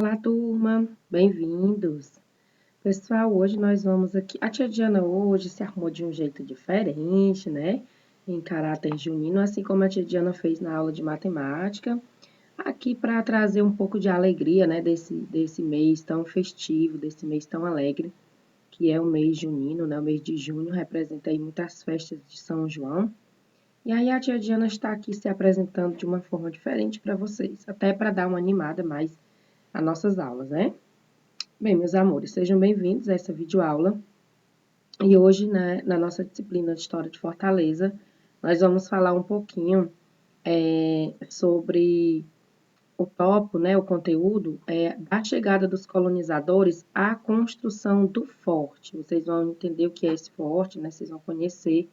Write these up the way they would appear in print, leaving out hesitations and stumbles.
Olá, turma, bem-vindos. Pessoal, hoje nós vamos aqui. A tia Diana hoje se arrumou de um jeito diferente, né? Em caráter junino, assim como a tia Diana fez na aula de matemática. Aqui para trazer um pouco de alegria, né? Desse mês tão festivo, desse mês tão alegre, que é o mês junino, né? O mês de junho representa aí muitas festas de São João. E aí a tia Diana está aqui se apresentando de uma forma diferente para vocês, até para dar uma animada mais às nossas aulas, né? Bem, meus amores, sejam bem-vindos a essa videoaula. E hoje, né, na nossa disciplina de História de Fortaleza, nós vamos falar um pouquinho sobre o tópico, né, o conteúdo da chegada dos colonizadores à construção do forte. Vocês vão entender o que é esse forte, né? Vocês vão conhecer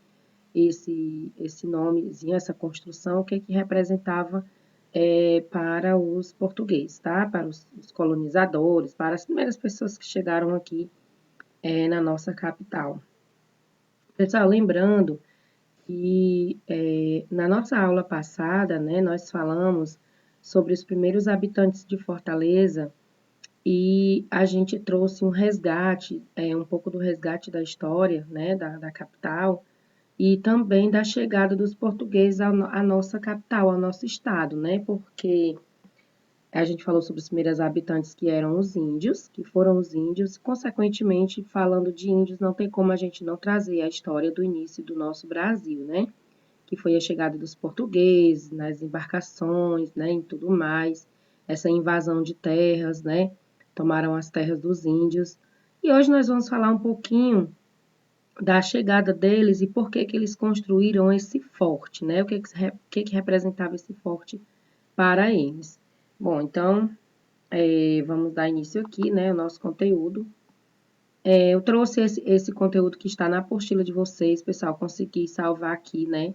esse nomezinho, essa construção, o que representava para os portugueses, tá? Para os colonizadores, para as primeiras pessoas que chegaram aqui na nossa capital. Pessoal, lembrando que na nossa aula passada, né, nós falamos sobre os primeiros habitantes de Fortaleza e a gente trouxe um resgate, um pouco do resgate da história, né, da capital, e também da chegada dos portugueses à nossa capital, ao nosso estado, né, porque a gente falou sobre os primeiros habitantes que eram os índios, que foram os índios. Consequentemente, falando de índios, não tem como a gente não trazer a história do início do nosso Brasil, né? Que foi a chegada dos portugueses, nas embarcações, né? E tudo mais. Essa invasão de terras, né? Tomaram as terras dos índios. E hoje nós vamos falar um pouquinho da chegada deles e por que que eles construíram esse forte, né? O que representava esse forte para eles. Bom, então, vamos dar início aqui, né, ao nosso conteúdo. Eu trouxe esse conteúdo que está na apostila de vocês, pessoal, consegui salvar aqui, né,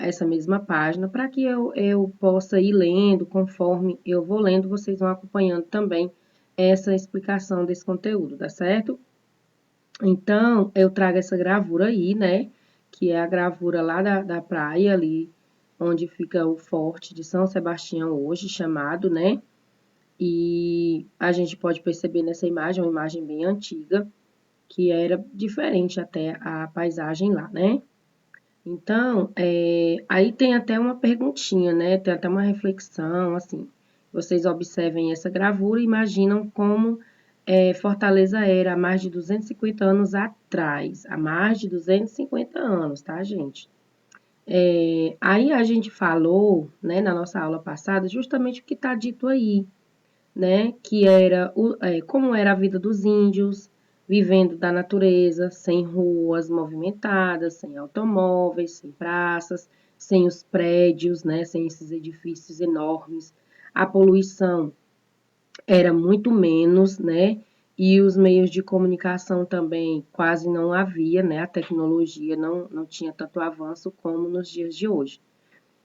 essa mesma página, para que eu possa ir lendo, conforme eu vou lendo, vocês vão acompanhando também essa explicação desse conteúdo, tá certo? Então, eu trago essa gravura aí, né, que é a gravura lá da praia ali, onde fica o Forte de São Sebastião hoje, chamado, né, e a gente pode perceber nessa imagem, uma imagem bem antiga, que era diferente até a paisagem lá, né? Então, aí tem até uma perguntinha, né? Tem até uma reflexão, assim. Vocês observem essa gravura e imaginam como Fortaleza era há mais de 250 anos atrás. Há mais de 250 anos, tá, gente? Aí a gente falou, né, na nossa aula passada, justamente o que está dito aí, né, que era como era a vida dos índios, vivendo da natureza, sem ruas movimentadas, sem automóveis, sem praças, sem os prédios, né, sem esses edifícios enormes. A poluição era muito menos, né, e os meios de comunicação também quase não havia, né, a tecnologia não tinha tanto avanço como nos dias de hoje.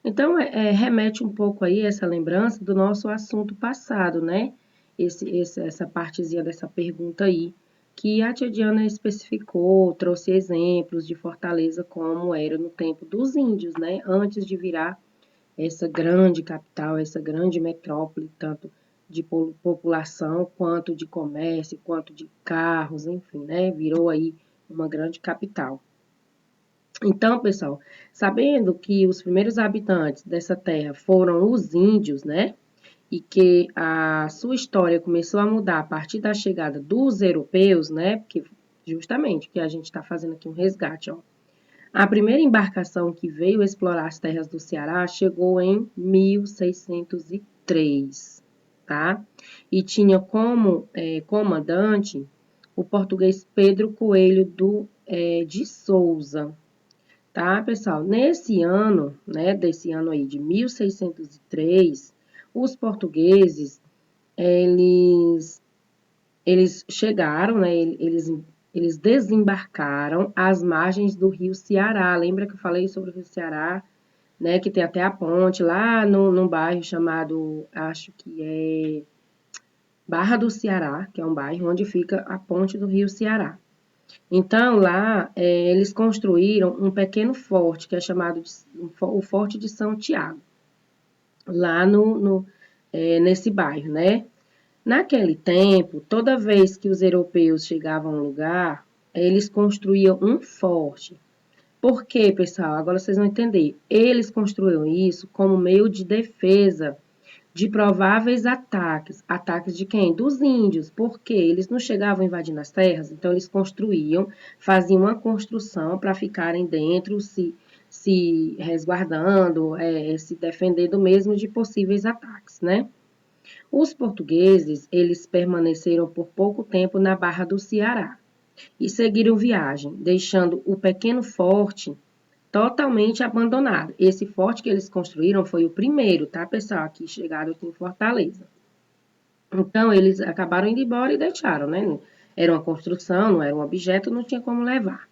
Então, remete um pouco aí essa lembrança do nosso assunto passado, né? Essa partezinha dessa pergunta aí, que a tia Diana especificou, trouxe exemplos de Fortaleza como era no tempo dos índios, né? Antes de virar essa grande capital, essa grande metrópole, tanto de população, quanto de comércio, quanto de carros, enfim, né? Virou aí uma grande capital. Então, pessoal, sabendo que os primeiros habitantes dessa terra foram os índios, né? E que a sua história começou a mudar a partir da chegada dos europeus, né? Porque justamente que a gente está fazendo aqui um resgate, ó. A primeira embarcação que veio explorar as terras do Ceará chegou em 1603, tá? E tinha como comandante o português Pedro Coelho de Souza, tá, pessoal? Nesse ano, né, desse ano aí de 1603, os portugueses, eles, eles chegaram, né, eles desembarcaram às margens do rio Ceará. Lembra que eu falei sobre o rio Ceará, né, que tem até a ponte lá num bairro chamado, acho que é Barra do Ceará, que é um bairro onde fica a ponte do rio Ceará. Então, lá, eles construíram um pequeno forte, que é chamado o Forte de São Tiago, lá nesse bairro, né? Naquele tempo, toda vez que os europeus chegavam a um lugar, eles construíam um forte. Por quê, pessoal? Agora vocês vão entender. Eles construíram isso como meio de defesa de prováveis ataques. Ataques de quem? Dos índios. Porque eles não chegavam invadindo as terras, então eles construíam, faziam uma construção para ficarem dentro, se resguardando, se defendendo mesmo de possíveis ataques, né? Os portugueses, eles permaneceram por pouco tempo na Barra do Ceará e seguiram viagem, deixando o pequeno forte totalmente abandonado. Esse forte que eles construíram foi o primeiro, tá, pessoal? Aqui chegado aqui em Fortaleza. Então, eles acabaram indo embora e deixaram, né? Era uma construção, não era um objeto, não tinha como levar.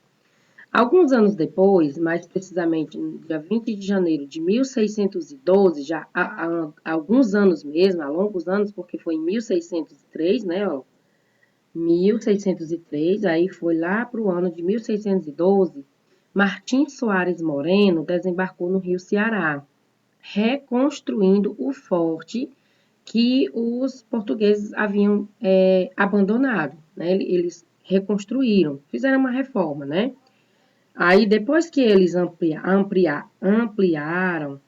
Alguns anos depois, mais precisamente no dia 20 de janeiro de 1612, já há alguns anos mesmo, há longos anos, porque foi em 1603, né? Ó, 1603, aí foi lá para o ano de 1612, Martim Soares Moreno desembarcou no Rio Ceará, reconstruindo o forte que os portugueses haviam abandonado, né? Eles reconstruíram, fizeram uma reforma, né? Aí, depois que eles ampliaram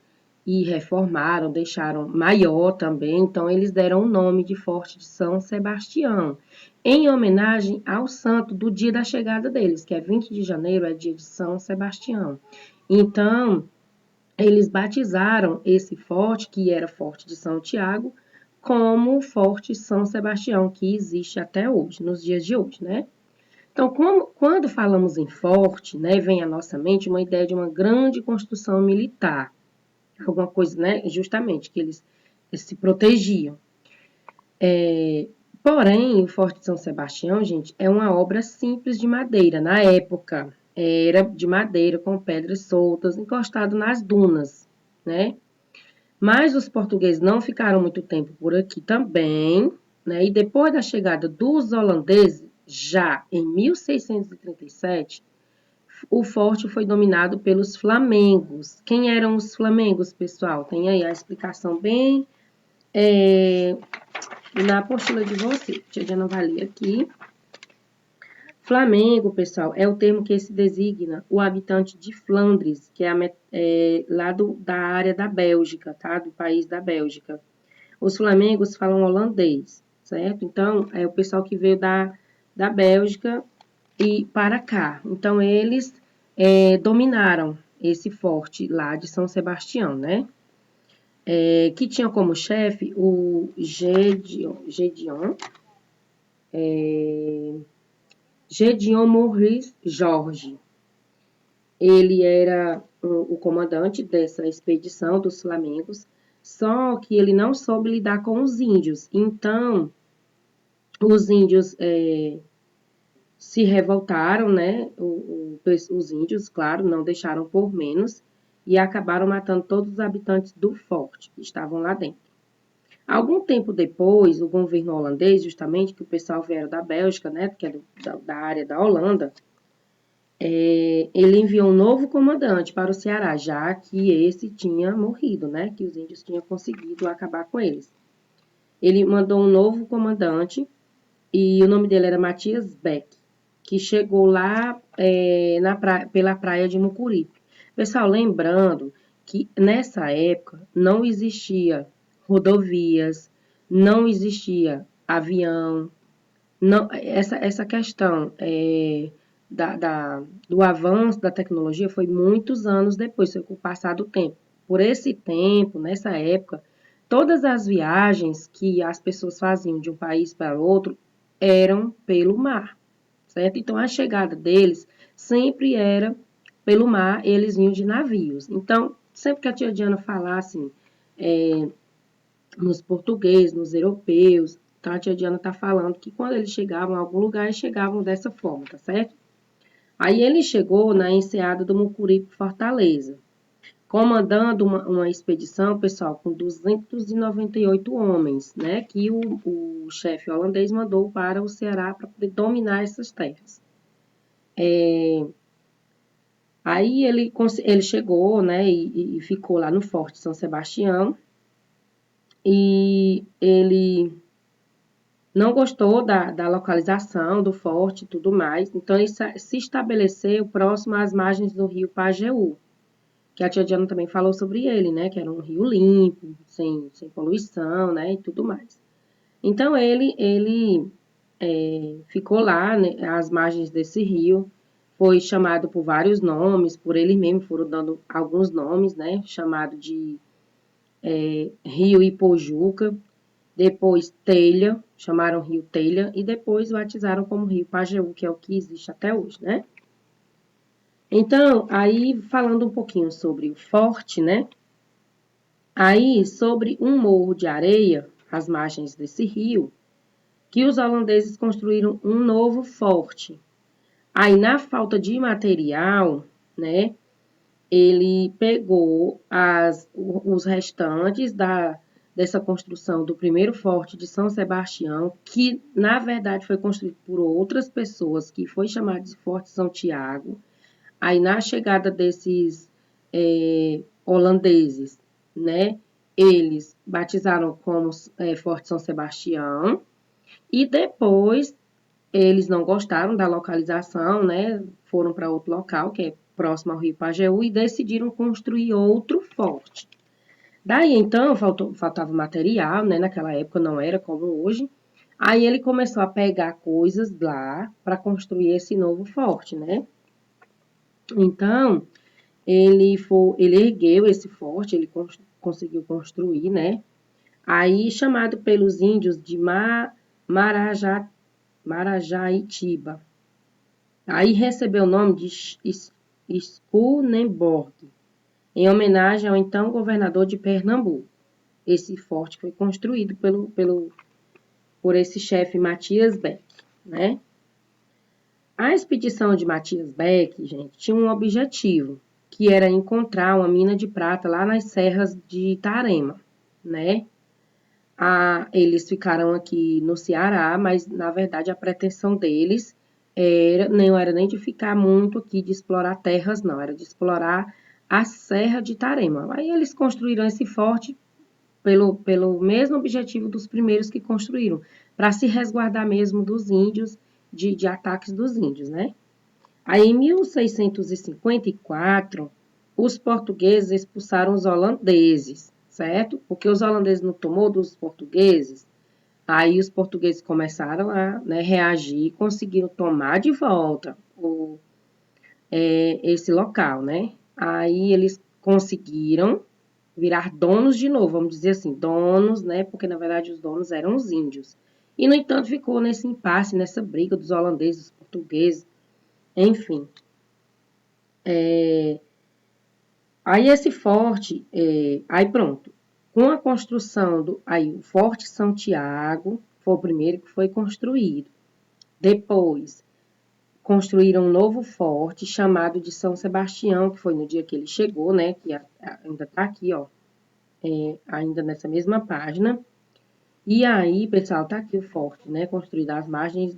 e reformaram, deixaram maior também, então eles deram o nome de Forte de São Sebastião, em homenagem ao santo do dia da chegada deles, que é 20 de janeiro, é dia de São Sebastião. Então, eles batizaram esse forte, que era Forte de São Tiago, como Forte São Sebastião, que existe até hoje, nos dias de hoje, né? Então, quando falamos em forte, né, vem à nossa mente uma ideia de uma grande construção militar, alguma coisa, né, justamente, que eles se protegiam. Porém, o Forte de São Sebastião, gente, é uma obra simples de madeira. Na época, era de madeira com pedras soltas, encostado nas dunas, né? Mas os portugueses não ficaram muito tempo por aqui também, né? E depois da chegada dos holandeses, já em 1637, o forte foi dominado pelos flamengos. Quem eram os flamengos, pessoal? Tem aí a explicação bem na apostila de vocês. Deixa eu não valer aqui. Flamengo, pessoal, é o termo que se designa o habitante de Flandres, que é lá da área da Bélgica, tá? Do país da Bélgica. Os flamengos falam holandês, certo? Então, é o pessoal que veio da Bélgica e para cá. Então, eles dominaram esse forte lá de São Sebastião, né? Que tinha como chefe o Gédéon Maurice Jorge. Ele era o comandante dessa expedição dos Flamengos, só que ele não soube lidar com os índios. Então, os índios se revoltaram, né? Os índios, claro, não deixaram por menos e acabaram matando todos os habitantes do forte que estavam lá dentro. Algum tempo depois, o governo holandês, justamente, que o pessoal veio da Bélgica, né? Que é da área da Holanda, ele enviou um novo comandante para o Ceará, já que esse tinha morrido, né? Que os índios tinham conseguido acabar com eles. Ele mandou um novo comandante e o nome dele era Matias Beck, que chegou lá pela praia de Mucuripe. Pessoal, lembrando que nessa época não existia rodovias, não existia avião, não, essa questão do avanço da tecnologia foi muitos anos depois, foi com o passar do tempo. Por esse tempo, nessa época, todas as viagens que as pessoas faziam de um país para outro eram pelo mar, certo? Então, a chegada deles sempre era pelo mar, eles vinham de navios. Então, sempre que a tia Diana falasse assim, nos portugueses, nos europeus, então a tia Diana está falando que quando eles chegavam a algum lugar, eles chegavam dessa forma, tá certo? Aí ele chegou na enseada do Mucuripe, Fortaleza, comandando uma expedição, pessoal, com 298 homens, né, que o chefe holandês mandou para o Ceará para poder dominar essas terras. Aí ele chegou, né, e ficou lá no Forte São Sebastião, e ele não gostou da localização do forte e tudo mais, então ele se estabeleceu próximo às margens do rio Pajeú, que a tia Diana também falou sobre ele, né, que era um rio limpo, sem poluição, né, e tudo mais. Então, ele ficou lá, né, às margens desse rio, foi chamado por vários nomes, por ele mesmo foram dando alguns nomes, né, chamado de Rio Ipojuca, depois Telha, chamaram Rio Telha, e depois batizaram como Rio Pajeú, que é o que existe até hoje, né? Então, aí falando um pouquinho sobre o forte, né? Aí, sobre um morro de areia, às margens desse rio, que os holandeses construíram um novo forte. Aí, na falta de material, né, ele pegou os restantes dessa construção do primeiro forte de São Sebastião, que na verdade foi construído por outras pessoas, que foi chamado de Forte São Tiago. Aí, na chegada desses holandeses, né, eles batizaram como Forte São Sebastião, e depois eles não gostaram da localização, né? Foram para outro local, que é próximo ao Rio Pajeú, e decidiram construir outro forte. Daí, então, faltava material, né? Naquela época não era como hoje. Aí ele começou a pegar coisas lá para construir esse novo forte, né? Então, ele ergueu esse forte, ele conseguiu construir, né? Aí, chamado pelos índios de Marajaitiba. Aí recebeu o nome de Schoonenborg, em homenagem ao então governador de Pernambuco. Esse forte foi construído por esse chefe Matias Beck, né? A expedição de Matias Beck, gente, tinha um objetivo, que era encontrar uma mina de prata lá nas serras de Itarema, né? Eles ficaram aqui no Ceará, mas na verdade a pretensão deles não era nem de ficar muito aqui, de explorar terras, não, era de explorar a Serra de Itarema. Aí eles construíram esse forte pelo mesmo objetivo dos primeiros que construíram, para se resguardar mesmo dos índios, de ataques dos índios, né? Aí em 1654, os portugueses expulsaram os holandeses, certo? Porque os holandeses não tomou dos portugueses, aí os portugueses começaram a, né, reagir e conseguiram tomar de volta esse local, né? Aí eles conseguiram virar donos de novo, vamos dizer assim, donos, né? Porque na verdade os donos eram os índios. E no entanto ficou nesse impasse, nessa briga dos holandeses, dos portugueses, enfim. Aí esse forte, aí pronto. Com a construção aí o Forte São Tiago foi o primeiro que foi construído. Depois construíram um novo forte chamado de São Sebastião, que foi no dia que ele chegou, né? Que ainda tá aqui, ó, ainda nessa mesma página. E aí, pessoal, tá aqui o forte, né? Construído às margens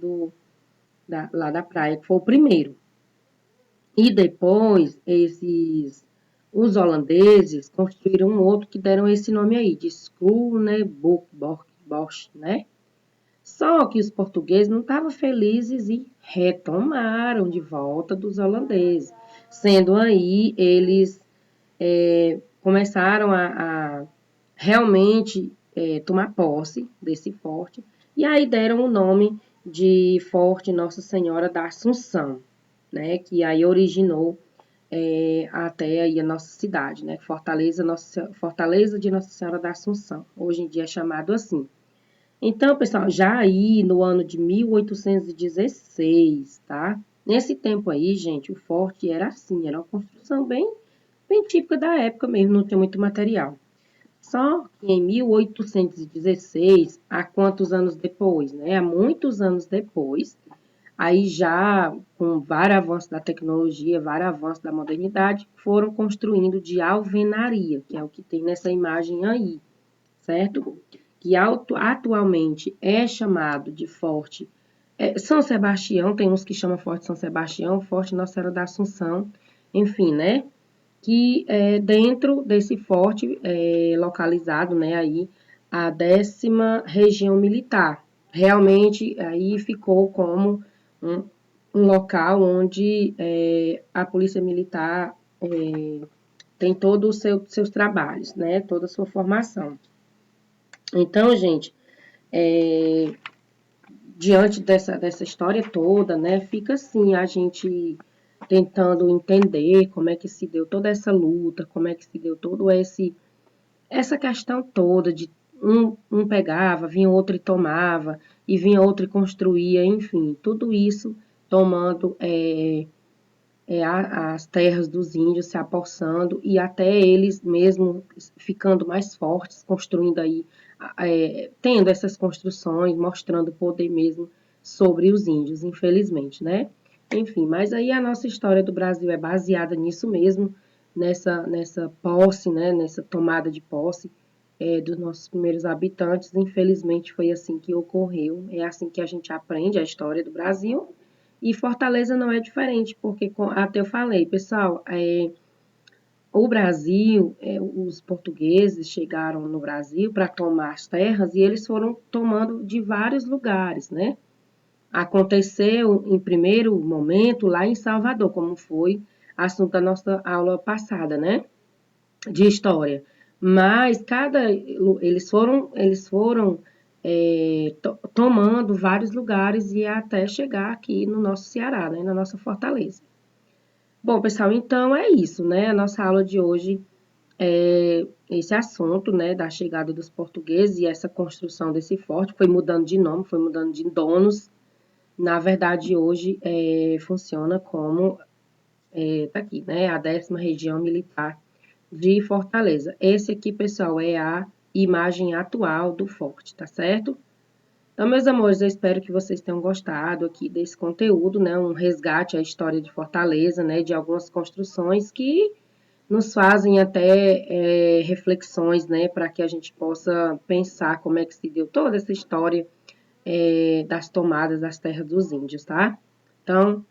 lá da praia, que foi o primeiro. E depois, os holandeses construíram um outro que deram esse nome aí, de Schoonenburg-Bosch, né? Só que os portugueses não estavam felizes e retomaram de volta dos holandeses. Sendo aí, eles começaram a realmente tomar posse desse forte. E aí deram o nome de Forte Nossa Senhora da Assunção, né? Que aí originou até aí a nossa cidade, né? Fortaleza de Nossa Senhora da Assunção. Hoje em dia é chamado assim. Então, pessoal, já aí no ano de 1816, tá? Nesse tempo aí, gente, o forte era assim, era uma construção bem típica da época mesmo, não tinha muito material. Só que em 1816, há quantos anos depois, né? Há muitos anos depois, aí já com vários avanços da tecnologia, vários avanços da modernidade, foram construindo de alvenaria, que é o que tem nessa imagem aí, certo? Que atualmente é chamado de Forte São Sebastião, tem uns que chamam Forte São Sebastião, Forte Nossa Senhora da Assunção, enfim, né? Que dentro desse forte localizado, né, aí, a 10ª região militar, realmente aí ficou como um, um local onde a Polícia Militar tem todos os seus trabalhos, né? Toda a sua formação. Então, gente, diante dessa história toda, né? Fica assim, a gente tentando entender como é que se deu toda essa luta, como é que se deu todo essa questão toda de um pegava, vinha outro e tomava, e vinha outro e construía, enfim, tudo isso tomando as terras dos índios, se apossando, e até eles mesmo ficando mais fortes, construindo aí, tendo essas construções, mostrando o poder mesmo sobre os índios, infelizmente, né? Enfim, mas aí a nossa história do Brasil é baseada nisso mesmo, nessa posse, né? Nessa tomada de posse dos nossos primeiros habitantes. Infelizmente foi assim que ocorreu, é assim que a gente aprende a história do Brasil. E Fortaleza não é diferente, porque até eu falei, pessoal, o Brasil, os portugueses chegaram no Brasil para tomar as terras e eles foram tomando de vários lugares, né? Aconteceu em primeiro momento lá em Salvador, como foi assunto da nossa aula passada, né? De história. Mas eles foram tomando vários lugares e até chegar aqui no nosso Ceará, né? Na nossa Fortaleza. Bom, pessoal, então é isso, né? A nossa aula de hoje é esse assunto, né, da chegada dos portugueses e essa construção desse forte. Foi mudando de nome, foi mudando de donos. Na verdade, hoje funciona como, tá aqui, né, a 10ª Região Militar de Fortaleza. Esse aqui, pessoal, é a imagem atual do forte, tá certo? Então, meus amores, eu espero que vocês tenham gostado aqui desse conteúdo, né? Um resgate à história de Fortaleza, né? De algumas construções que nos fazem até reflexões, né? Para que a gente possa pensar como é que se deu toda essa história das tomadas das terras dos índios, tá? Então,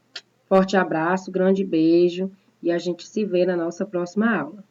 forte abraço, grande beijo e a gente se vê na nossa próxima aula.